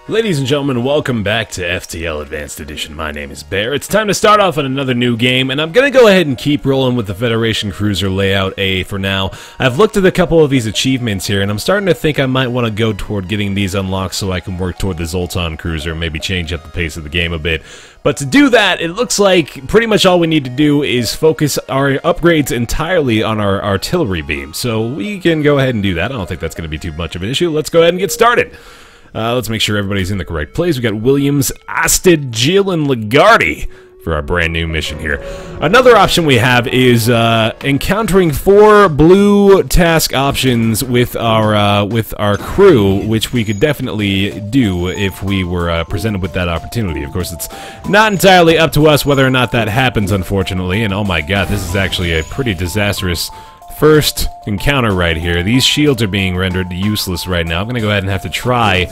Ladies and gentlemen, welcome back to FTL Advanced Edition. My name is Baer. It's time to start off on another new game, and I'm going to go ahead and keep rolling with the Federation Cruiser Layout A for now. I've looked at a couple of these achievements here, and I'm starting to think I might want to go toward getting these unlocked so I can work toward the Zoltan Cruiser, maybe change up the pace of the game a bit. But to do that, it looks like pretty much all we need to do is focus our upgrades entirely on our artillery beam. So we can go ahead and do that. I don't think that's going to be too much of an issue. Let's go ahead and get started. Let's make sure everybody's in the correct place. We got Williams, Asted, Jill, and Lagarde for our brand new mission here. Another option we have is encountering 4 blue task options with our crew, which we could definitely do if we were presented with that opportunity. Of course, it's not entirely up to us whether or not that happens, unfortunately. And oh my god, this is actually a pretty disastrous first encounter right here. These shields are being rendered useless right now. I'm going to go ahead and have to try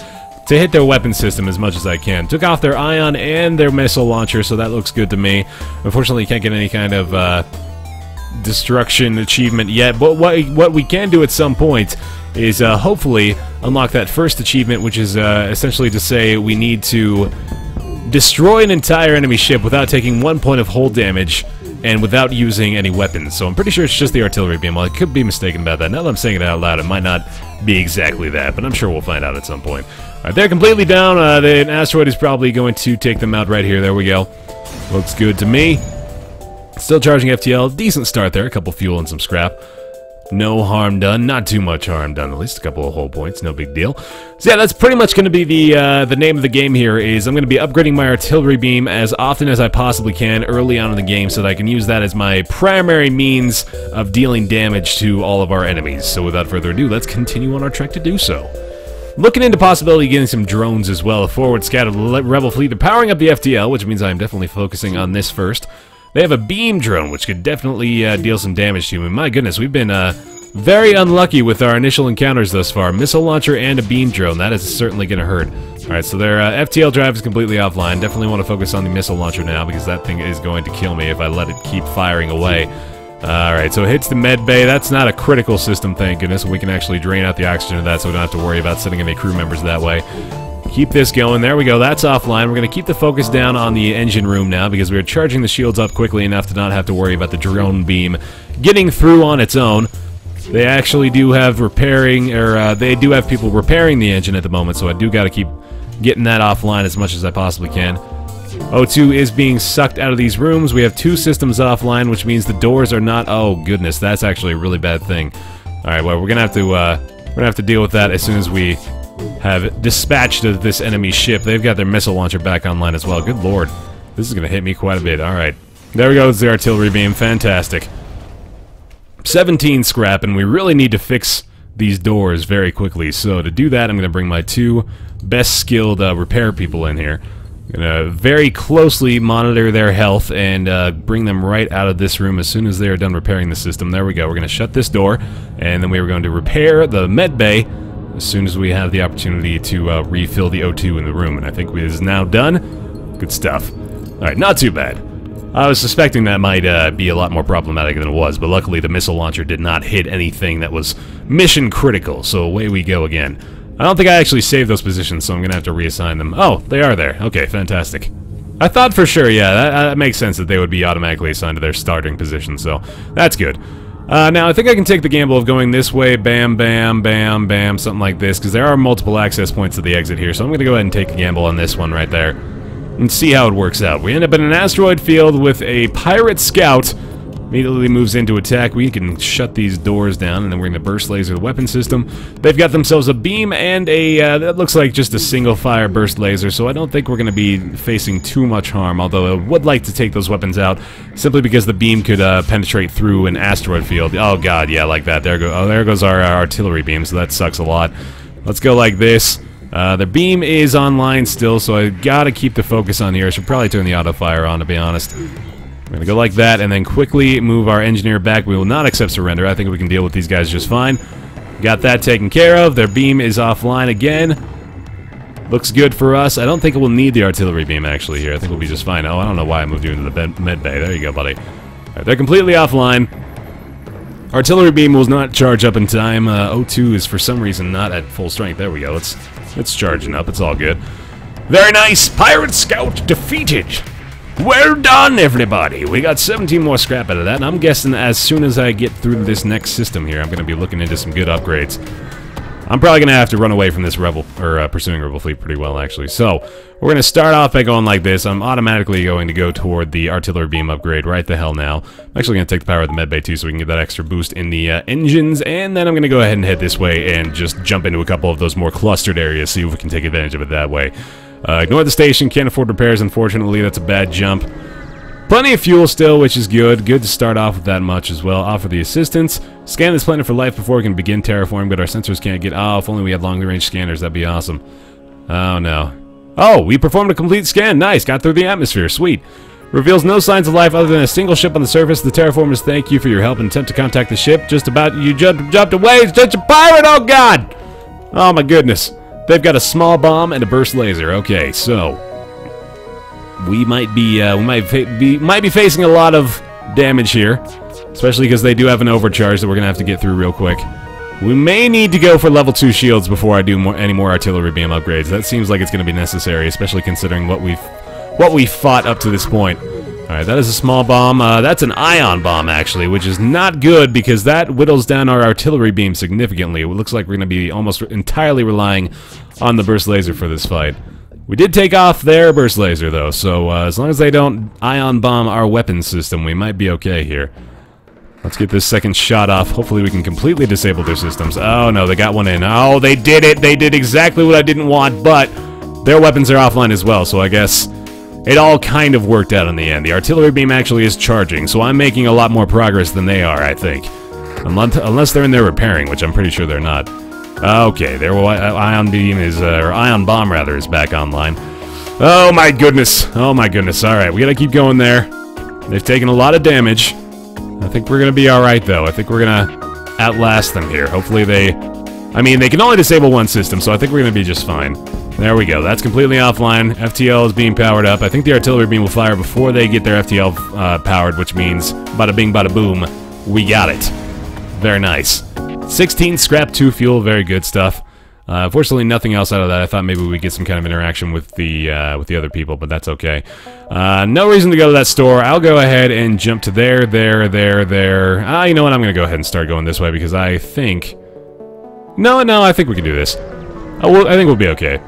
to hit their weapon system as much as I can. Took off their ion and their missile launcher, so that looks good to me. Unfortunately, you can't get any kind of destruction achievement yet, but what we can do at some point is hopefully unlock that first achievement, which is essentially to say we need to destroy an entire enemy ship without taking 1 point of hull damage and without using any weapons. So I'm pretty sure it's just the artillery beam. Well, I could be mistaken about that. Now that I'm saying it out loud, it might not be exactly that, but I'm sure we'll find out at some point. Alright, they're completely down. An asteroid is probably going to take them out right here. There we go. Looks good to me. Still charging FTL. Decent start there. A couple fuel and some scrap. No harm done. Not too much harm done. At least a couple of hull points. No big deal. So yeah, that's pretty much going to be the name of the game here. Is I'm going to be upgrading my artillery beam as often as I possibly can early on in the game so that I can use that as my primary means of dealing damage to all of our enemies. So without further ado, let's continue on our trek to do so. Looking into possibility of getting some drones as well. A forward scout of the Rebel fleet. They're powering up the FTL, which means I'm definitely focusing on this first. They have a beam drone, which could definitely deal some damage to you. And my goodness, we've been very unlucky with our initial encounters thus far. Missile launcher and a beam drone. That is certainly going to hurt. Alright, so their FTL drive is completely offline. Definitely want to focus on the missile launcher now, because that thing is going to kill me if I let it keep firing away. Alright, so it hits the med bay. That's not a critical system, thank goodness. We can actually drain out the oxygen of that, so we don't have to worry about sending any crew members that way. Keep this going. There we go. That's offline. We're going to keep the focus down on the engine room now because we're charging the shields up quickly enough to not have to worry about the drone beam getting through on its own. They actually do have repairing, or they do have people repairing the engine at the moment, so I do got to keep getting that offline as much as I possibly can. O2 is being sucked out of these rooms. We have 2 systems offline, which means the doors are not... Oh, goodness. That's actually a really bad thing. Alright, well, we're going to have to deal with that as soon as we have dispatched this enemy ship. They've got their missile launcher back online as well. Good lord. This is going to hit me quite a bit. Alright. There we go. It's the artillery beam. Fantastic. 17 scrap, and we really need to fix these doors very quickly. So to do that, I'm going to bring my 2 best skilled repair people in here. I'm going to very closely monitor their health and bring them right out of this room as soon as they are done repairing the system. There we go. We're going to shut this door, and then we are going to repair the med bay as soon as we have the opportunity to refill the O2 in the room, and I think it is now done. Good stuff. Alright, not too bad. I was suspecting that might be a lot more problematic than it was, but luckily the missile launcher did not hit anything that was mission critical, so away we go again. I don't think I actually saved those positions, so I'm going to have to reassign them. Oh, they are there. Okay, fantastic. I thought for sure, yeah, that makes sense that they would be automatically assigned to their starting position, so that's good. Now, I think I can take the gamble of going this way, bam, bam, bam, bam, something like this, because there are multiple access points to the exit here, so I'm going to go ahead and take a gamble on this one right there, and see how it works out. We end up in an asteroid field with a pirate scout. Immediately moves into attack. We can shut these doors down, and then we're going to burst laser the weapon system. They've got themselves a beam and a, that looks like just a single fire burst laser, so I don't think we're going to be facing too much harm, although I would like to take those weapons out, simply because the beam could penetrate through an asteroid field. Oh god, yeah, like that. There goes our artillery beam, so that sucks a lot. Let's go like this. Their beam is online still, so I gotta keep the focus on here. I should probably turn the auto fire on, to be honest. We're going to go like that, and then quickly move our engineer back. We will not accept surrender. I think we can deal with these guys just fine. Got that taken care of. Their beam is offline again. Looks good for us. I don't think we'll need the artillery beam, actually, here. I think we'll be just fine. Oh, I don't know why I moved you into the med bay. There you go, buddy. Right, they're completely offline. Artillery beam will not charge up in time. O2 is, for some reason, not at full strength. There we go. It's charging up. It's all good. Very nice. Pirate Scout defeated. Well done, everybody. We got 17 more scrap out of that, and I'm guessing as soon as I get through this next system here, I'm going to be looking into some good upgrades. I'm probably going to have to run away from this rebel, or pursuing rebel fleet pretty well, actually. So, we're going to start off by going like this. I'm automatically going to go toward the artillery beam upgrade right the hell now. I'm actually going to take the power of the medbay too, so we can get that extra boost in the engines, and then I'm going to go ahead and head this way and just jump into a couple of those more clustered areas, see if we can take advantage of it that way. Ignore the station, can't afford repairs, unfortunately. That's a bad jump. Plenty of fuel still, which is good. Good to start off with that much as well. Offer the assistance. Scan this planet for life before we can begin terraforming, but our sensors can't get... Oh, if only we had long-range scanners, that'd be awesome. Oh, no. Oh, we performed a complete scan. Nice, got through the atmosphere. Sweet. Reveals no signs of life other than a single ship on the surface. The terraformers thank you for your help and attempt to contact the ship. Just about... You jumped away. It's just a pirate. Oh, God. Oh, my goodness. They've got a small bomb and a burst laser. Okay, so we might be facing a lot of damage here, especially because they do have an overcharge that we're gonna have to get through real quick. We may need to go for level 2 shields before I do any more artillery beam upgrades. That seems like it's gonna be necessary, especially considering what we've fought up to this point. Alright, that is a small bomb. That's an ion bomb, actually, which is not good because that whittles down our artillery beam significantly. It looks like we're going to be almost entirely relying on the burst laser for this fight. We did take off their burst laser, though, so as long as they don't ion bomb our weapon system, we might be okay here. Let's get this second shot off. Hopefully we can completely disable their systems. Oh, no, they got one in. Oh, they did it! They did exactly what I didn't want, but their weapons are offline as well, so I guess... it all kind of worked out in the end. The artillery beam actually is charging, so I'm making a lot more progress than they are, I think. Unless they're in there repairing, which I'm pretty sure they're not. Okay, their ion beam is, or ion bomb rather, is back online. Oh my goodness. Oh my goodness. Alright, we gotta keep going there. They've taken a lot of damage. I think we're gonna be alright, though. I think we're gonna outlast them here. Hopefully they... I mean, they can only disable one system, so I think we're gonna be just fine. There we go. That's completely offline. FTL is being powered up. I think the artillery beam will fire before they get their FTL powered, which means bada bing, bada boom. We got it. Very nice. 16 scrap, 2 fuel. Very good stuff. Unfortunately, nothing else out of that. I thought maybe we'd get some kind of interaction with the other people, but that's okay. No reason to go to that store. I'll go ahead and jump to there. You know what? I'm going to go ahead and start going this way because I think... No, I think we can do this. I think we'll be okay.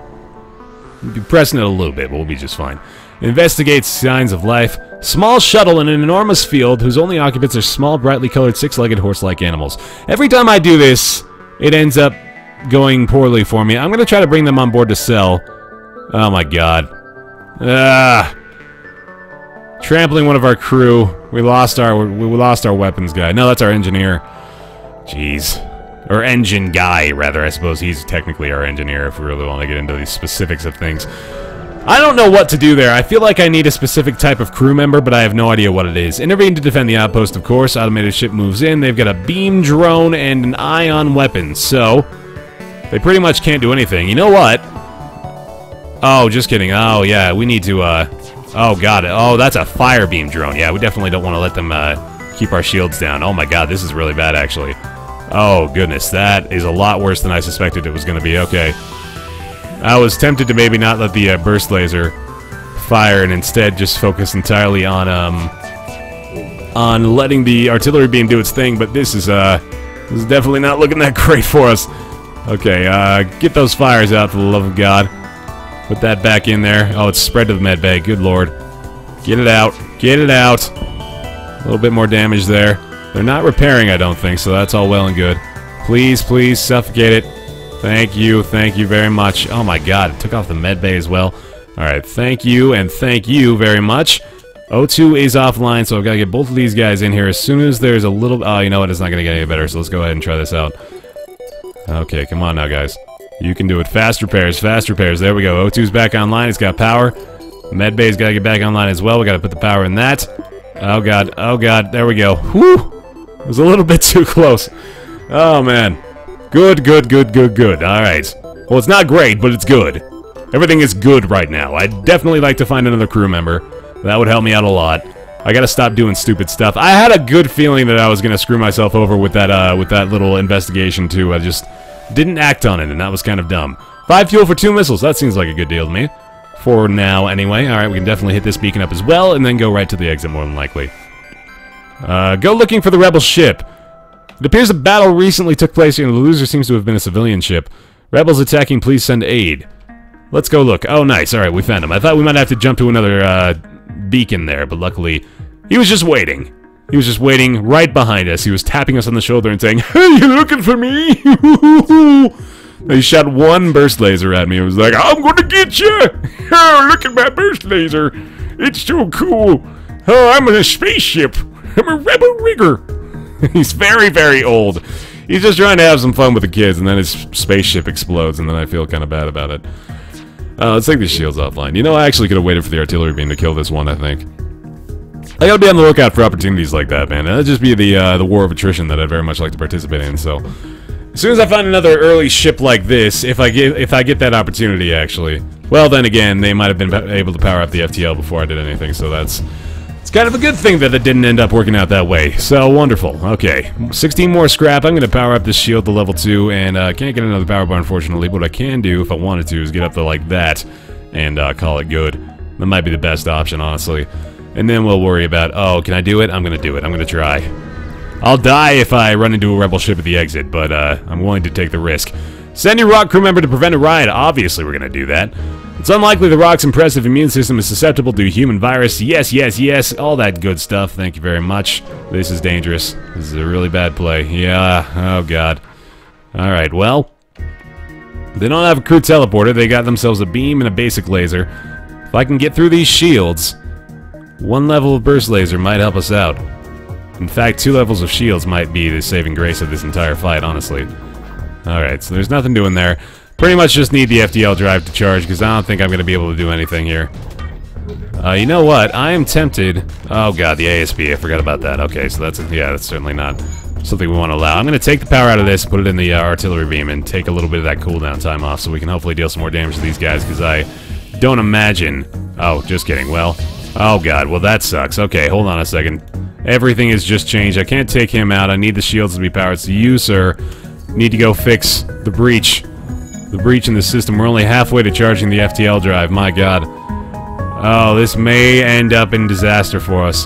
We'll be pressing it a little bit, but we'll be just fine. Investigates signs of life. Small shuttle in an enormous field whose only occupants are small, brightly colored, six-legged horse-like animals. Every time I do this, it ends up going poorly for me. I'm going to try to bring them on board to sell. Oh my god. Trampling one of our crew. We lost our weapons guy. No, that's our engineer. Jeez. Or engine guy, rather. I suppose he's technically our engineer if we really want to get into the specifics of things. I don't know what to do there. I feel like I need a specific type of crew member, but I have no idea what it is. Intervene to defend the outpost, of course. Automated ship moves in. They've got a beam drone and an ion weapon, so they pretty much can't do anything. You know what? Oh, just kidding. Oh, yeah, we need to, oh, got it. Oh, that's a fire beam drone. Yeah, we definitely don't want to let them, keep our shields down. Oh my god, this is really bad, actually. Oh, goodness, that is a lot worse than I suspected it was going to be. Okay. I was tempted to maybe not let the burst laser fire and instead just focus entirely on letting the artillery beam do its thing, but this is definitely not looking that great for us. Okay, get those fires out for the love of God. Put that back in there. Oh, it's spread to the med bay. Good lord. Get it out. Get it out. A little bit more damage there. They're not repairing, I don't think, so that's all well and good. Please, please, suffocate it. Thank you very much. Oh my god, it took off the med bay as well. Alright, thank you, and thank you very much. O2 is offline, so I've got to get both of these guys in here as soon as there's a little... Oh, you know what, it's not going to get any better, so let's go ahead and try this out. Okay, come on now, guys. You can do it. Fast repairs, fast repairs. There we go. O2's back online, it's got power. Med bay's got to get back online as well. We got to put the power in that. Oh god, there we go. Whew! It was a little bit too close. Oh, man. Good. Alright. Well, it's not great, but it's good. Everything is good right now. I'd definitely like to find another crew member. That would help me out a lot. I gotta stop doing stupid stuff. I had a good feeling that I was gonna screw myself over with that little investigation, too. I just didn't act on it, and that was kind of dumb. 5 fuel for 2 missiles. That seems like a good deal to me. For now, anyway. Alright, we can definitely hit this beacon up as well, and then go right to the exit, more than likely. Go looking for the rebel ship. It appears a battle recently took place here, and the loser seems to have been a civilian ship. Rebels attacking, please send aid. Let's go look. Oh, nice. Alright, we found him. I thought we might have to jump to another, beacon there, but luckily, he was just waiting. He was just waiting right behind us. He was tapping us on the shoulder and saying, "Hey, you looking for me?" He shot one burst laser at me. It was like, "I'm gonna get you! Oh, look at my burst laser! It's so cool! Oh, I'm in a spaceship! I'm a rebel rigger!" He's very, very old. He's just trying to have some fun with the kids, and then his spaceship explodes, and then I feel kind of bad about it. Let's take these shields offline. You know, I actually could have waited for the artillery beam to kill this one, I think. I gotta be on the lookout for opportunities like that, man. That'd just be the war of attrition that I'd very much like to participate in, so... As soon as I find another early ship like this, if I get that opportunity, actually... Well, then again, they might have been able to power up the FTL before I did anything, so that's... It's kind of a good thing that it didn't end up working out that way. So, wonderful. Okay. 16 more scrap. I'm gonna power up this shield to level 2, and can't get another power bar, unfortunately. What I can do, if I wanted to, is get up to like that, and call it good. That might be the best option, honestly. And then we'll worry about, oh, can I do it? I'm gonna do it. I'm gonna try. I'll die if I run into a rebel ship at the exit, but I'm willing to take the risk. Send your rock crew member to prevent a riot. Obviously, we're gonna do that. It's unlikely the rock's impressive immune system is susceptible to human virus. Yes, yes, yes, all that good stuff. Thank you very much. This is dangerous. This is a really bad play. Yeah, oh god. Alright, well. They don't have a crew teleporter. They got themselves a beam and a basic laser. If I can get through these shields, one level of burst laser might help us out. In fact, 2 levels of shields might be the saving grace of this entire fight, honestly. Alright, so there's nothing doing there. Pretty much just need the FTL drive to charge, because I don't think I'm going to be able to do anything here. You know what? I am tempted... Oh god, the ASP, I forgot about that. Okay, so that's certainly not something we want to allow. I'm going to take the power out of this, put it in the artillery beam, and take a little bit of that cooldown time off, so we can hopefully deal some more damage to these guys, because I don't imagine... Oh, just kidding. Well, oh god, well that sucks. Okay, hold on a second. Everything has just changed. I can't take him out. I need the shields to be powered. So you, sir, need to go fix the breach. The breach in the system. We're only halfway to charging the FTL drive. My god. Oh, this may end up in disaster for us.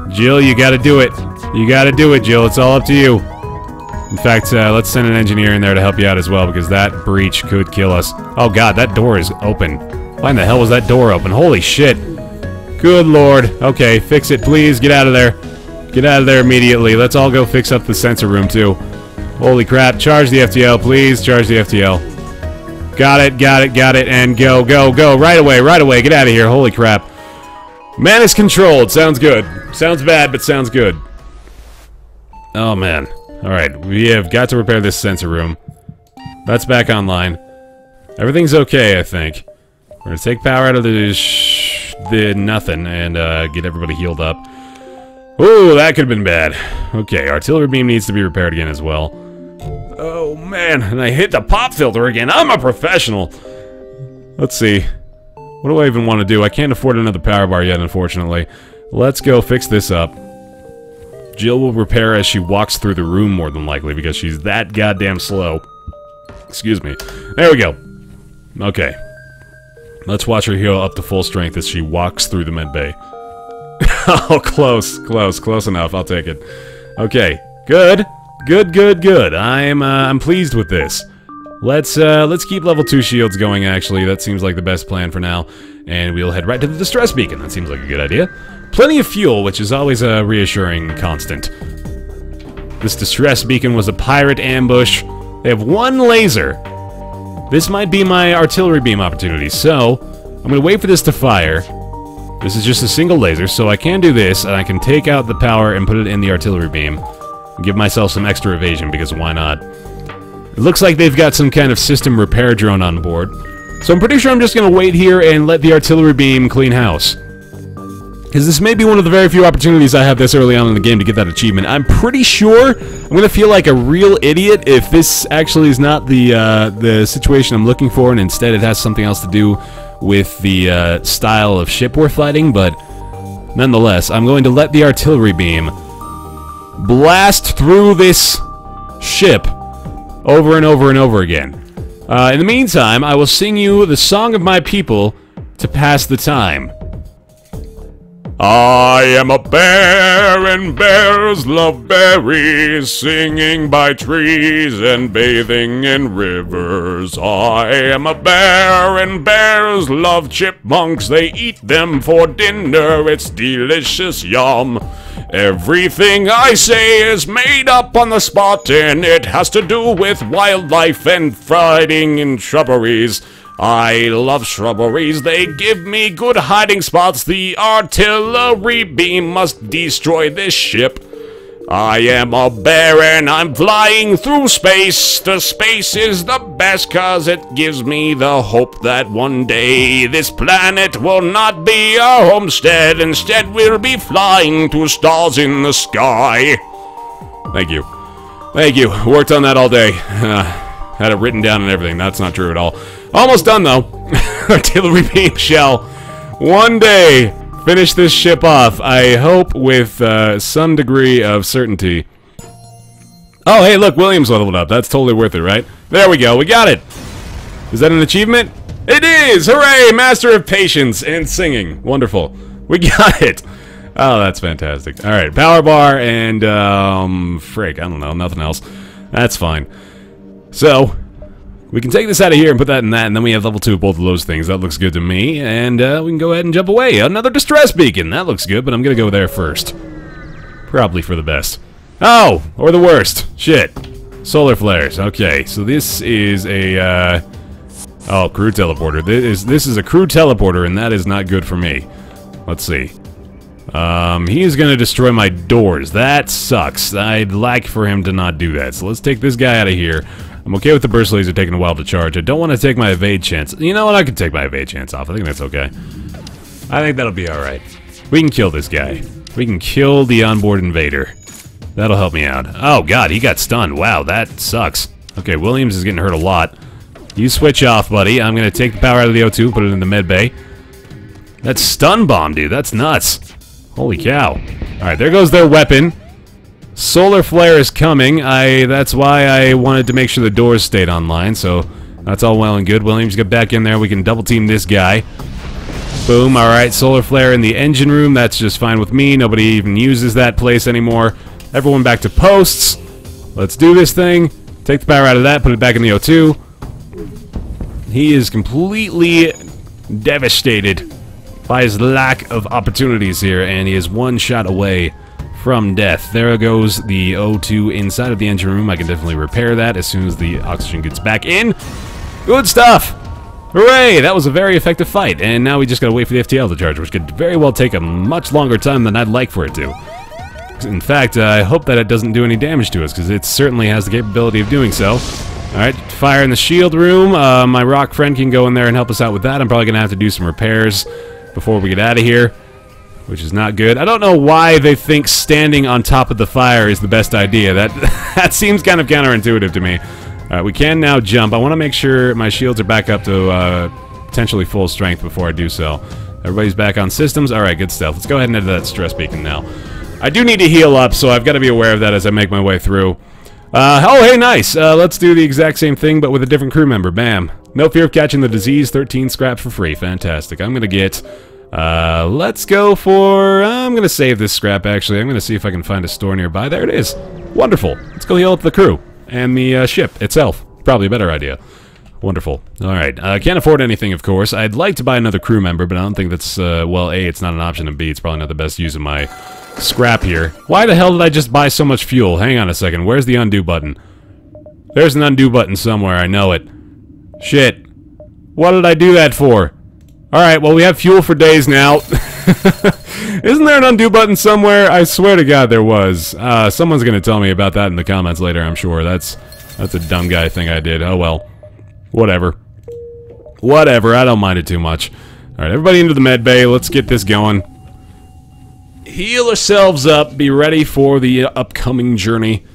Jill, you gotta do it. You gotta do it, Jill. It's all up to you. In fact, let's send an engineer in there to help you out as well, because that breach could kill us. Oh god, that door is open. Why in the hell was that door open? Holy shit. Good lord. Okay, fix it, please. Get out of there. Get out of there immediately. Let's all go fix up the sensor room, too. Holy crap. Charge the FTL, please. Charge the FTL. Got it, got it, got it, and go, go, go. Right away, right away. Get out of here. Holy crap. Man is controlled. Sounds good. Sounds bad, but sounds good. Oh, man. Alright, we have got to repair this sensor room. That's back online. Everything's okay, I think. We're gonna take power out of the nothing and get everybody healed up. Ooh, that could have been bad. Okay, artillery beam needs to be repaired again as well. Oh man, and I hit the pop filter again. I'm a professional. Let's see. What do I even want to do? I can't afford another power bar yet, unfortunately. Let's go fix this up. Jill will repair as she walks through the room, more than likely, because she's that goddamn slow. Excuse me. There we go. Okay. Let's watch her heal up to full strength as she walks through the med bay. Oh, close enough. I'll take it. Okay, good, good. I'm pleased with this. Let's keep level 2 shields going. Actually, that seems like the best plan for now, and we'll head right to the distress beacon. That seems like a good idea. Plenty of fuel, which is always a reassuring constant. This distress beacon was a pirate ambush. They have 1 laser. This might be my artillery beam opportunity, so I'm going to wait for this to fire. This is just a single laser, so I can do this, and I can take out the power and put it in the artillery beam. And give myself some extra evasion, because why not? It looks like they've got some kind of system repair drone on board. So I'm pretty sure I'm just going to wait here and let the artillery beam clean house. Because this may be one of the very few opportunities I have this early on in the game to get that achievement. I'm pretty sure I'm going to feel like a real idiot if this actually is not the situation I'm looking for, and instead it has something else to do with the style of ship we're fighting, but nonetheless, I'm going to let the artillery beam blast through this ship over and over and over again. In the meantime, I will sing you the song of my people to pass the time. I am a bear, and bears love berries, singing by trees and bathing in rivers. I am a bear, and bears love chipmunks, they eat them for dinner, it's delicious yum. Everything I say is made up on the spot, and it has to do with wildlife and fighting in shrubberies. I love shrubberies, they give me good hiding spots. The artillery beam must destroy this ship. I am a bear and I'm flying through space. The space is the best cause it gives me the hope that one day this planet will not be a homestead. Instead we'll be flying to stars in the sky. Thank you. Thank you. Worked on that all day. Had it written down and everything. That's not true at all. Almost done, though. Artillery beam shell. One day, finish this ship off. I hope with some degree of certainty. Oh, hey, look, Williams leveled up. That's totally worth it, right? There we go. We got it. Is that an achievement? It is! Hooray! Master of Patience and Singing. Wonderful. We got it. Oh, that's fantastic. All right, power bar and, frick, I don't know, nothing else. That's fine. So, we can take this out of here and put that in that, and then we have level 2 of both of those things. That looks good to me, and we can go ahead and jump away. Another distress beacon. That looks good, but I'm going to go there first. Probably for the best. Oh, or the worst. Shit. Solar flares. Okay, so this is a, oh, crew teleporter. This is a crew teleporter, and that is not good for me. Let's see. He is going to destroy my doors. That sucks. I'd like for him to not do that. So let's take this guy out of here. I'm okay with the burst laser taking a while to charge. I don't want to take my evade chance. You know what? I can take my evade chance off. I think that's okay. I think that'll be alright. We can kill this guy. We can kill the onboard invader. That'll help me out. Oh, God, he got stunned. Wow, that sucks. Okay, Williams is getting hurt a lot. You switch off, buddy. I'm going to take the power out of the O2, put it in the med bay. That's stun bomb, dude. That's nuts. Holy cow. Alright, there goes their weapon. Solar flare is coming. That's why I wanted to make sure the doors stayed online, so that's all well and good. Williams, get back in there. We can double team this guy. Boom. Alright, solar flare in the engine room. That's just fine with me. Nobody even uses that place anymore. Everyone back to posts. Let's do this thing. Take the power out of that, put it back in the O2. He is completely devastated by his lack of opportunities here, and he is one shot away from death. There goes the O2 inside of the engine room. I can definitely repair that as soon as the oxygen gets back in. Good stuff! Hooray! That was a very effective fight, and now we just gotta wait for the FTL to charge, which could very well take a much longer time than I'd like for it to. In fact, I hope that it doesn't do any damage to us, because it certainly has the capability of doing so. Alright, fire in the shield room. My rock friend can go in there and help us out with that. I'm probably gonna have to do some repairs before we get out of here, which is not good. I don't know why they think standing on top of the fire is the best idea. That seems kind of counterintuitive to me. Alright, we can now jump. I want to make sure my shields are back up to potentially full strength before I do so. Everybody's back on systems. Alright, good stuff. Let's go ahead and enter that stress beacon now. I do need to heal up, so I've got to be aware of that as I make my way through. Oh, hey, nice. Let's do the exact same thing, but with a different crew member. Bam. No fear of catching the disease. 13 scrap for free. Fantastic. I'm going to get... let's go for... I'm going to save this scrap, actually. I'm going to see if I can find a store nearby. There it is. Wonderful. Let's go heal up the crew. And the ship itself. Probably a better idea. Wonderful. Alright. Can't afford anything, of course. I'd like to buy another crew member, but I don't think that's... well, A, it's not an option, and B, it's probably not the best use of my scrap here. Why the hell did I just buy so much fuel? Hang on a second. Where's the undo button? There's an undo button somewhere. I know it. Shit. What did I do that for? Alright, well, we have fuel for days now. Isn't there an undo button somewhere? I swear to God there was. Someone's gonna tell me about that in the comments later, I'm sure. That's a dumb guy thing I did. Oh, well. Whatever. Whatever, I don't mind it too much. Alright, everybody into the med bay. Let's get this going. Heal ourselves up. Be ready for the upcoming journey.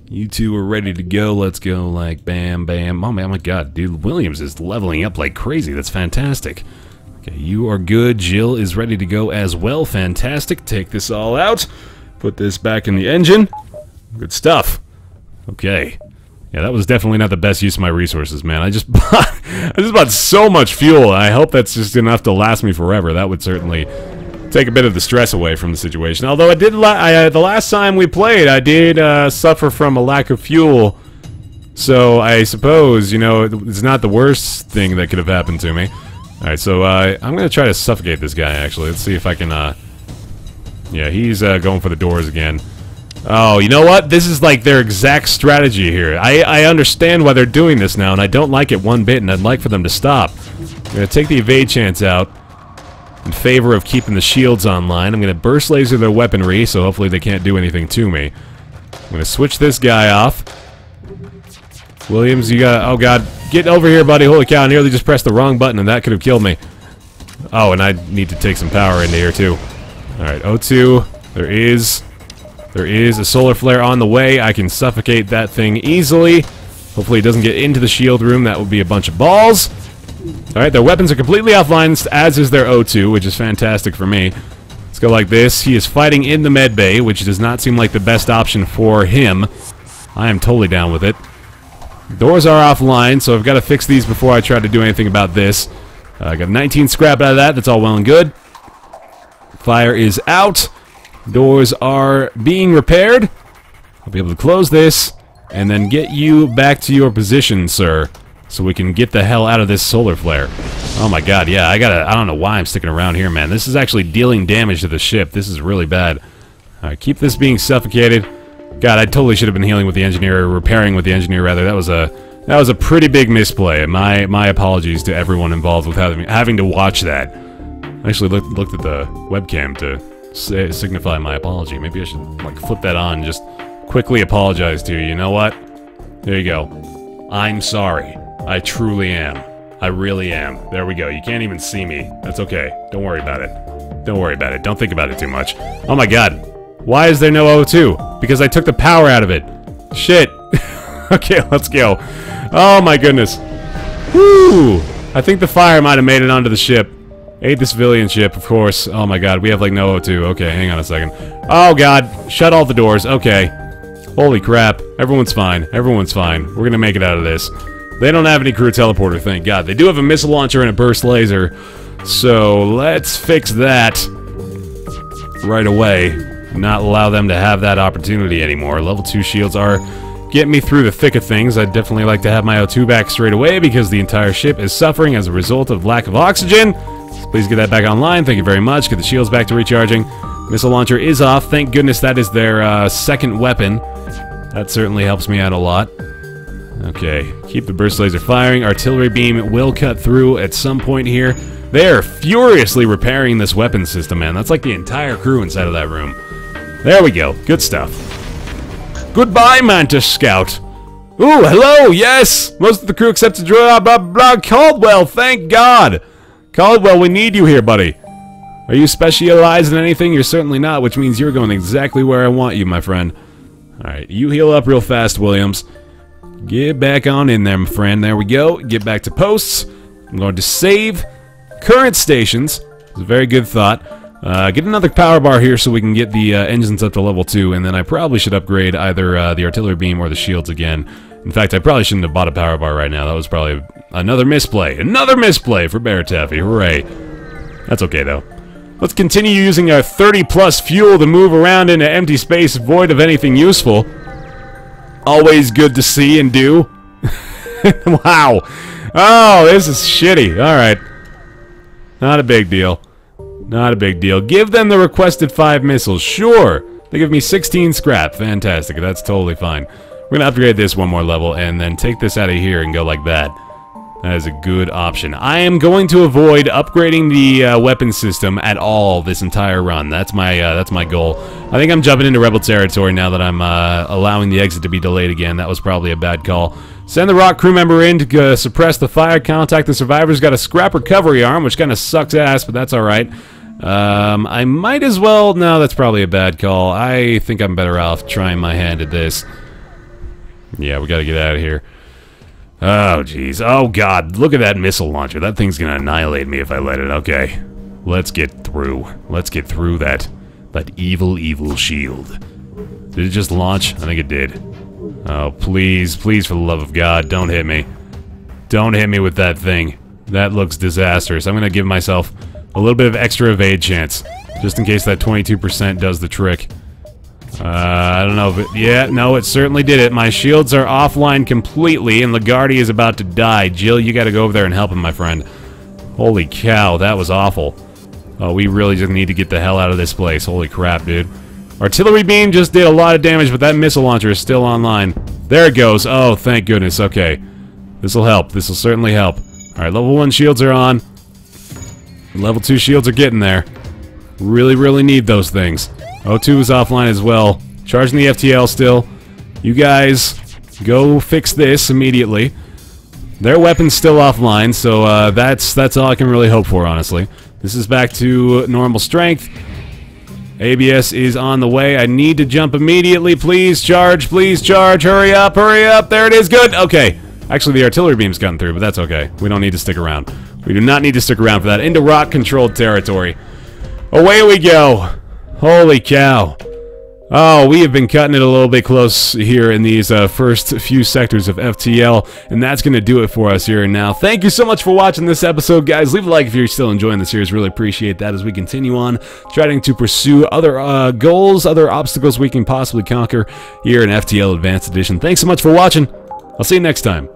You two are ready to go. Let's go, like, bam, bam. Oh, man, oh my God, dude, Williams is leveling up like crazy. That's fantastic. Okay, you are good. Jill is ready to go as well. Fantastic. Take this all out. Put this back in the engine. Good stuff. Okay. Yeah, that was definitely not the best use of my resources, man. I just bought so much fuel. I hope that's just enough to last me forever. That would certainly take a bit of the stress away from the situation. Although I did, the last time we played, I did suffer from a lack of fuel. So I suppose, you know, it's not the worst thing that could have happened to me. Alright, so I'm going to try to suffocate this guy, actually. Let's see if I can, yeah, he's going for the doors again. Oh, you know what? This is like their exact strategy here. I understand why they're doing this now, and I don't like it one bit, and I'd like for them to stop. I'm going to take the evade chance out in favor of keeping the shields online. I'm going to burst laser their weaponry, so hopefully they can't do anything to me. I'm going to switch this guy off. Williams, you got... Oh, God. Get over here, buddy. Holy cow, I nearly just pressed the wrong button, and that could have killed me. Oh, and I need to take some power into here, too. Alright, O2. There is a solar flare on the way. I can suffocate that thing easily. Hopefully it doesn't get into the shield room. That would be a bunch of balls. Alright, their weapons are completely offline, as is their O2, which is fantastic for me. Let's go like this. He is fighting in the med bay, which does not seem like the best option for him. I am totally down with it. Doors are offline, so I've got to fix these before I try to do anything about this. I got 19 scrap out of that. That's all well and good. Fire is out. Doors are being repaired. I'll be able to close this and then get you back to your position, sir, so we can get the hell out of this solar flare. Oh my god, yeah, I don't know why I'm sticking around here, man. This is actually dealing damage to the ship. This is really bad. Alright, keep this being suffocated. God, I totally should have been healing with the engineer, or repairing with the engineer, rather. That was a pretty big misplay. My apologies to everyone involved with having to watch that. I actually looked at the webcam to signify my apology. Maybe I should, like, flip that on and just quickly apologize to you. You know what? There you go. I'm sorry. I truly am. I really am. There we go. You can't even see me. That's okay. Don't worry about it. Don't worry about it. Don't think about it too much. Oh my god. Why is there no O2? Because I took the power out of it. Shit. Okay, let's go. Oh my goodness. Woo! I think the fire might have made it onto the ship. Ate the civilian ship, of course. Oh my god, we have like no O2. Okay, hang on a second. Oh god, shut all the doors. Okay. Holy crap. Everyone's fine. Everyone's fine. We're gonna make it out of this. They don't have any crew teleporter, thank god. They do have a missile launcher and a burst laser. So, let's fix that right away. Not allow them to have that opportunity anymore. Level 2 shields are getting me through the thick of things. I'd definitely like to have my O2 back straight away because the entire ship is suffering as a result of lack of oxygen. So please get that back online. Thank you very much. Get the shields back to recharging. Missile launcher is off. Thank goodness that is their second weapon. That certainly helps me out a lot. Okay, keep the burst laser firing. Artillery beam will cut through at some point here. They are furiously repairing this weapon system, man. That's like the entire crew inside of that room. There we go. Good stuff. Goodbye, Mantis Scout. Ooh, hello, yes! Most of the crew accepted blah, blah, blah. Caldwell, thank God! Caldwell, we need you here, buddy. Are you specialized in anything? You're certainly not, which means you're going exactly where I want you, my friend. Alright, you heal up real fast, Williams. Get back on in there, my friend. There we go. Get back to posts. I'm going to save current stations. It's a very good thought. Get another power bar here so we can get the engines up to level 2, and then I probably should upgrade either the artillery beam or the shields again. In fact, I probably shouldn't have bought a power bar right now. That was probably another misplay. Another misplay for Baer Taffy. Hooray. That's okay, though. Let's continue using our 30-plus fuel to move around into empty space void of anything useful. Always good to see and do. Wow. Oh, this is shitty. Alright. Not a big deal. Not a big deal. Give them the requested 5 missiles. Sure. They give me 16 scrap. Fantastic. That's totally fine. We're going to upgrade this one more level and then take this out of here and go like that. That is a good option. I am going to avoid upgrading the weapon system at all this entire run. That's my goal. I think I'm jumping into Rebel territory now that I'm allowing the exit to be delayed again. That was probably a bad call. Send the rock crew member in to suppress the fire. Contact the survivors. Got a scrap recovery arm, which kind of sucks ass, but that's alright. I might as well... No, that's probably a bad call. I think I'm better off trying my hand at this. Yeah, we gotta get out of here. Oh, jeez. Oh, God. Look at that missile launcher. That thing's gonna annihilate me if I let it. Okay. Let's get through. Let's get through that evil, evil shield. Did it just launch? I think it did. Oh, please, please, for the love of God, don't hit me. Don't hit me with that thing. That looks disastrous. I'm gonna give myself a little bit of extra evade chance, just in case that 22% does the trick. I don't know, but yeah, no, it certainly did it. My shields are offline completely, and Lagarde is about to die. Jill, you gotta go over there and help him, my friend. Holy cow, that was awful. Oh, we really just need to get the hell out of this place. Holy crap, dude. Artillery beam just did a lot of damage, but that missile launcher is still online. There it goes. Oh, thank goodness. Okay. This'll help. This'll certainly help. Alright, level 1 shields are on. Level 2 shields are getting there. Really, really need those things. O2 is offline as well. Charging the FTL still. You guys, go fix this immediately. Their weapon's still offline, so that's all I can really hope for, honestly. This is back to normal strength. ABS is on the way. I need to jump immediately. Please charge, hurry up, there it is, good, okay. Actually, the artillery beam's gotten through, but that's okay. We don't need to stick around. We do not need to stick around for that. Into rock-controlled territory. Away we go. Holy cow. Oh, we have been cutting it a little bit close here in these first few sectors of FTL, and that's going to do it for us here and now. Thank you so much for watching this episode, guys. Leave a like if you're still enjoying the series. Really appreciate that as we continue on trying to pursue other goals, other obstacles we can possibly conquer here in FTL Advanced Edition. Thanks so much for watching. I'll see you next time.